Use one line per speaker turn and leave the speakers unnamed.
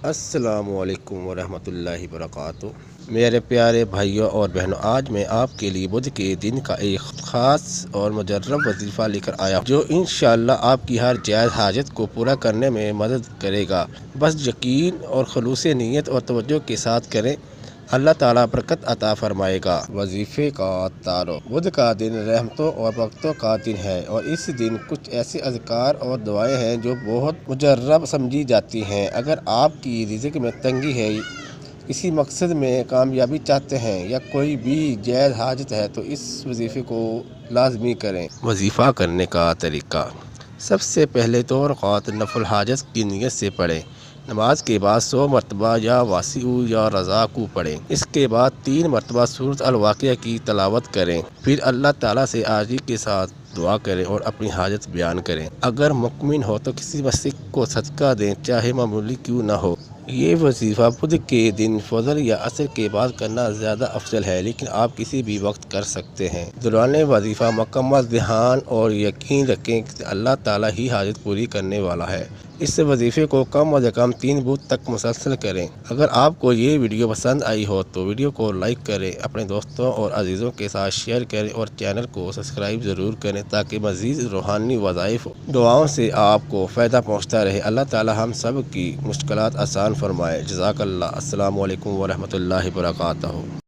السلام علیکم ورحمۃ اللہ وبرکاتہ۔ میرے پیارے بھائیوں اور بہنوں، آج میں آپ کے لیے بدھ کے دن کا ایک خاص اور مجرب وظیفہ لے کر آیا ہوں جو انشاءاللہ آپ کی ہر جائز حاجت کو پورا کرنے میں مدد کرے گا۔ بس یقین اور خلوص نیت اور توجہ کے ساتھ کریں، اللہ تعالیٰ برکت عطا فرمائے گا۔ وظیفے کا تعارف۔ بدھ کا دن رحمتوں اور برکتوں کا دن ہے، اور اس دن کچھ ایسے اذکار اور دعائیں ہیں جو بہت مجرب سمجھی جاتی ہیں۔ اگر آپ کی رزق میں تنگی ہے، کسی مقصد میں کامیابی چاہتے ہیں یا کوئی بھی جائز حاجت ہے تو اس وظیفے کو لازمی کریں۔ وظیفہ کرنے کا طریقہ۔ سب سے پہلے دو رکعت نفل حاجت کی نیت سے پڑھیں۔ نماز کے بعد 100 مرتبہ یا واسع یا رضا کو پڑھیں۔ اس کے بعد 3 مرتبہ سورۃ الواقعہ کی تلاوت کریں۔ پھر اللہ تعالیٰ سے عاجزی کے ساتھ دعا کریں اور اپنی حاجت بیان کریں۔ اگر ممکن ہو تو کسی مسکین کو صدقہ دیں، چاہے معمولی کیوں نہ ہو۔ یہ وظیفہ بدھ کے دن فجر یا عصر کے بعد کرنا زیادہ افضل ہے، لیکن آپ کسی بھی وقت کر سکتے ہیں۔ دوران وظیفہ مکمل دھیان اور یقین رکھیں کہ اللہ تعالیٰ ہی حاجت پوری کرنے والا ہے۔ اس وظیفے کو کم از کم 3 بدھ تک مسلسل کریں۔ اگر آپ کو یہ ویڈیو پسند آئی ہو تو ویڈیو کو لائک کریں، اپنے دوستوں اور عزیزوں کے ساتھ شیئر کریں اور چینل کو سبسکرائب ضرور کریں تاکہ مزید روحانی وظائف دعاؤں سے آپ کو فائدہ پہنچتا رہے۔ اللہ تعالیٰ ہم سب کی مشکلات آسان فرمائے۔ جزاک اللہ۔ السلام علیکم ورحمۃ اللہ وبرکاتہ۔